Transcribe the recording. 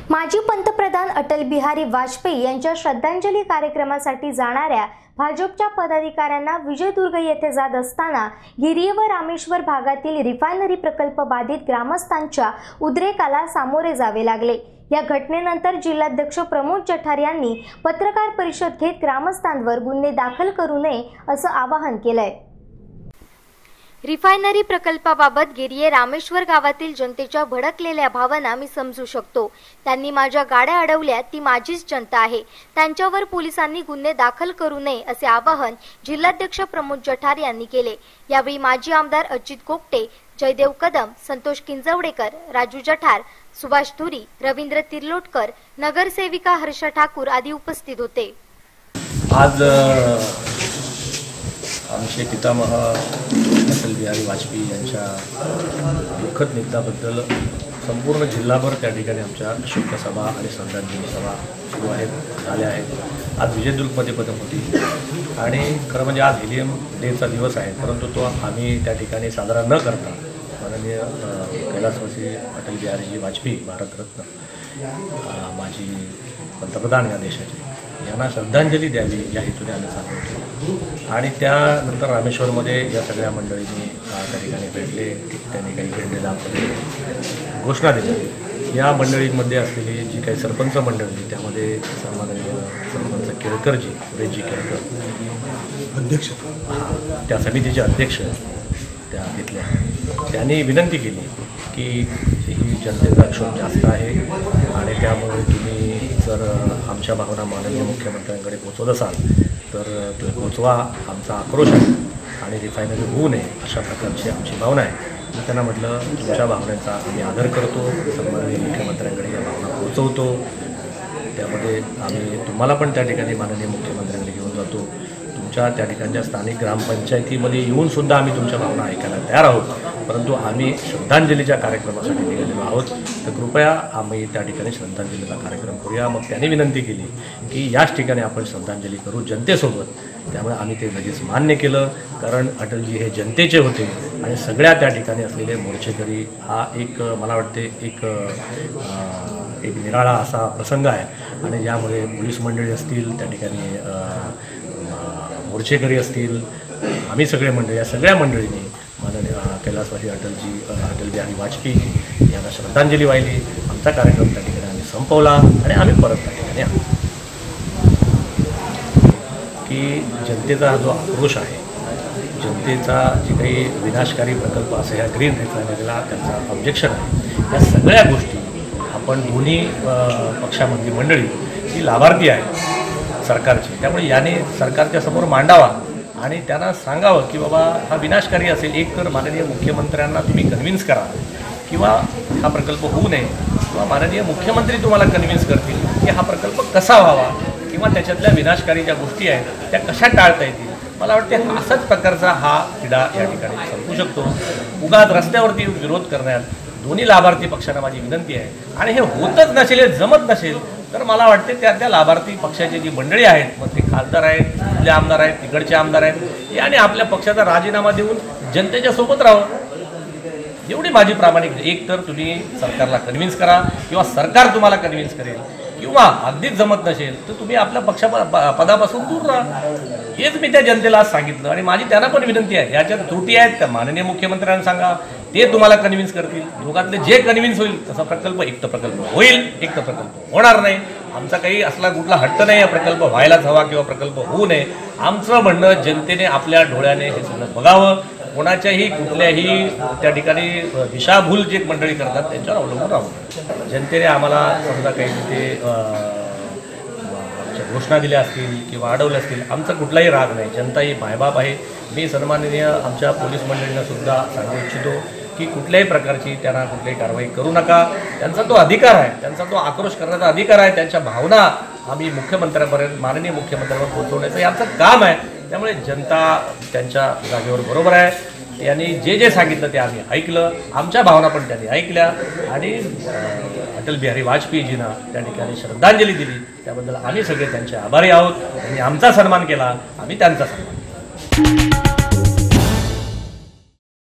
माजी पंतप्रधान अटल बिहारी वाजपेयी यांच्या श्रद्धांजली कार्यक्रमासाठी जाणाऱ्या भाजपच्या पदाधिकाऱ्यांना विजयदुर्ग येथे जात असताना गिरिये व रामेश्वर भागातील रिफायनरी प्रकल्प बाधित ग्रामस्थांच्या उद्रेकाला सामोरे जावे लागले। या घटनेनंतर जिल्हाध्यक्ष प्रमोद जठार यांनी पत्रकार परिषद घेत ग्रामस्थांवर गुन्हे दाखल करू नये असं आवाहन केलंय। रिफायनरी प्रकल्पाबाबत गिरिये रामेश्वर गावातील जनतेच्या भडकलेल्या भावना मी समजू शकतो। त्यांनी माझ्या गाड्या अडवल्या, ती माझीच जनता आहे, त्यांच्यावर पोलिसांनी गुन्हे दाखल करू नये असे आवाहन जिल्हाध्यक्ष प्रमोद जठार यांनी केले। यावेळी माजी आमदार अजित गोपटे, जयदेव कदम, संतोष किंजवडेकर, राजू जठार, सुभाष धुरी, रवींद्र तिर्लोटकर, नगरसेविका हर्षा ठाकूर आदी उपस्थित होते। आज आमचे पितामह अटल बिहारी वाजपेयी यांच्या दुःखद निधनाबद्दल संपूर्ण जिल्हाभर त्या ठिकाणी आमच्या शोकसभा आणि श्रद्धांजली सभा सुरू आहेत, झाल्या आहेत। आज विजयदुर्गमध्ये पण होती आणि खरं म्हणजे आज हिलियम डेचा दिवस आहे, परंतु तो आम्ही त्या ठिकाणी साजरा न करता माननीय कैलासवासी अटल बिहारीजी वाजपेयी, भारतरत्न माजी पंतप्रधान या देशाचे, यांना श्रद्धांजली द्यावी या हेतूने आम्ही चाललो होतो। आणि त्यानंतर रामेश्वरमध्ये या सगळ्या मंडळींनी त्या ठिकाणी भेटले, त्यांनी काही भेटले दाखवले, घोषणा दिल्या। या मंडळींमध्ये असलेली जी काही सरपंच मंडळी, त्यामध्ये सन्माननीय सरपंच केळकरजी, सुरेशजी केळकर अध्यक्ष, त्या समितीचे अध्यक्ष त्या घेतल्या। त्यांनी विनंती केली की ही जनतेचा क्षोभ जास्त आहे आणि त्यामुळे तुम्ही जर आमच्या भावना माननीय मुख्यमंत्र्यांकडे पोहोचवत असाल तर तुम्ही पोहोचवा, आमचा आक्रोश आहे आणि रिफायनरी होऊ नये अशा प्रकारची आमची भावना आहे। मी त्यांना म्हटलं, तुमच्या भावनांचा आम्ही आदर करतो, माननीय मुख्यमंत्र्यांकडे या भावना पोहोचवतो, त्यामध्ये आम्ही तुम्हाला पण त्या ठिकाणी माननीय मुख्यमंत्र्यांकडे घेऊन जातो। तुमच्या त्या ठिकाणच्या स्थानिक ग्रामपंचायतीमध्ये येऊनसुद्धा आम्ही तुमच्या भावना ऐकायला तयार आहोत, परंतु आम्ही श्रद्धांजलीच्या कार्यक्रमासाठी निघालेलो आहोत, तर कृपया आम्ही त्या ठिकाणी श्रद्धांजलीचा कार्यक्रम करूया। मग त्यांनी विनंती केली की याच ठिकाणी आपण श्रद्धांजली करू जनतेसोबत। त्यामुळे आम्ही ते लगेच मान्य केलं, कारण अटलजी हे जनतेचे होते आणि सगळ्या त्या ठिकाणी असलेले मोर्चेकरी हा एक मला वाटते एक निराळा असा प्रसंग आहे आणि यामुळे पोलीस मंडळी असतील, त्या ठिकाणी मोर्चेकरी असतील, आम्ही सगळे मंडळी, या सगळ्या मंडळींनी माननीय कैलासवासी अटल बिहारी वाजपेयी यांना श्रद्धांजली वाहिली। आमचा कार्यक्रम त्या ठिकाणी आम्ही संपवला आणि आम्ही परत त्या ठिकाणी आलो। की जनतेचा जो आक्रोश आहे, जनतेचा जे काही विनाशकारी प्रकल्प असेल, ह्या ग्रीन रिफायनरीला त्यांचा ऑब्जेक्शन आहे, या सगळ्या गोष्टी आपण दोन्ही पक्षामधली मंडळी ही लाभार्थी आहे सरकारची, त्यामुळे याने सरकारच्या समोर मांडावा आणि त्यांना सांगावं की बाबा हा विनाशकारी असेल। एक तर माननीय मुख्यमंत्र्यांना तुम्ही कन्व्हिन्स करा किंवा हा प्रकल्प होऊ नये, किंवा माननीय मुख्यमंत्री तुम्हाला कन्व्हिन्स करतील की हा प्रकल्प कसा व्हावा किंवा त्याच्यातल्या विनाशकारी ज्या गोष्टी आहेत त्या कशा टाळता येतील। मला वाटते असाच प्रकारचा हा तिढा या ठिकाणी संपू शकतो। उगाच रस्त्यावरती विरोध करण्यात दोन्ही लाभार्थी पक्षांना माझी विनंती आहे, आणि हे होतच नसेल, हे जमत नसेल तर मला वाटते त्या लाभार्थी पक्षाची जी मंडळी आहेत, मग ते खासदार आहेत, इथले आमदार आहेत, तिकडचे आमदार आहेत, याने आपल्या पक्षाचा राजीनामा देऊन जनतेच्या सोबत राहावं, एवढी माझी प्रामाणिक। एक तर तुम्ही सरकारला कन्व्हिन्स करा किंवा सरकार तुम्हाला कन्व्हिन्स करेल, किंवा अगदीच जमत नसेल तर तुम्ही आपल्या पदापासून दूर राहा। हेच मी त्या जनतेला आज सांगितलं आणि माझी त्यांना पण विनंती आहे, याच्यात त्रुटी आहेत त्या माननीय मुख्यमंत्र्यांना सांगा, ते तुम्हाला कन्व्हिन्स करतील। दोघातले जे कन्व्हिन्स होईल तसा प्रकल्प, एक तर प्रकल्प होईल, एक तर प्रकल्प होणार नाही। आमचा काही असला कुठला हट्ट नाही, प्रकल्प व्हायलाच हवा किंवा प्रकल्प होऊ नये। आमचं म्हणणं जनतेने आपल्या डोळ्याने हे सगळं बघावं, कोणाच्याही कुठल्याही त्या ठिकाणी दिशाभूल जे मंडळी करतात त्यांच्यावर अवलंबून राहावं। जनतेने आम्हाला समजा काही तिथे घोषणा दिल्या असतील किंवा अडवल्या असतील, आमचा कुठलाही राग नाही, जनता ही मायबाप आहे। मी सन्माननीय आमच्या पोलीस मंडळींना सुद्धा सांगू इच्छितो की कुठल्याही प्रकारची त्यांना कुठलीही कारवाई करू नका, त्यांचा तो अधिकार आहे, त्यांचा तो आक्रोश करण्याचा अधिकार आहे, त्यांच्या भावना आम्ही मुख्यमंत्र्यांपर्यंत, माननीय मुख्यमंत्र्यांवर पोहोचवण्याचं हे आमचं काम आहे। त्यामुळे जनता त्यांच्या जागेवर बरोबर आहे, यांनी जे जे सांगितलं ते आम्ही ऐकलं, आमच्या भावना पण त्यांनी ऐकल्या आणि अटल बिहारी वाजपेयीजींना त्या ठिकाणी श्रद्धांजली दिली। त्याबद्दल आम्ही सगळे त्यांचे आभारी आहोत। त्यांनी आमचा सन्मान केला, आम्ही त्यांचा सन्मान केला।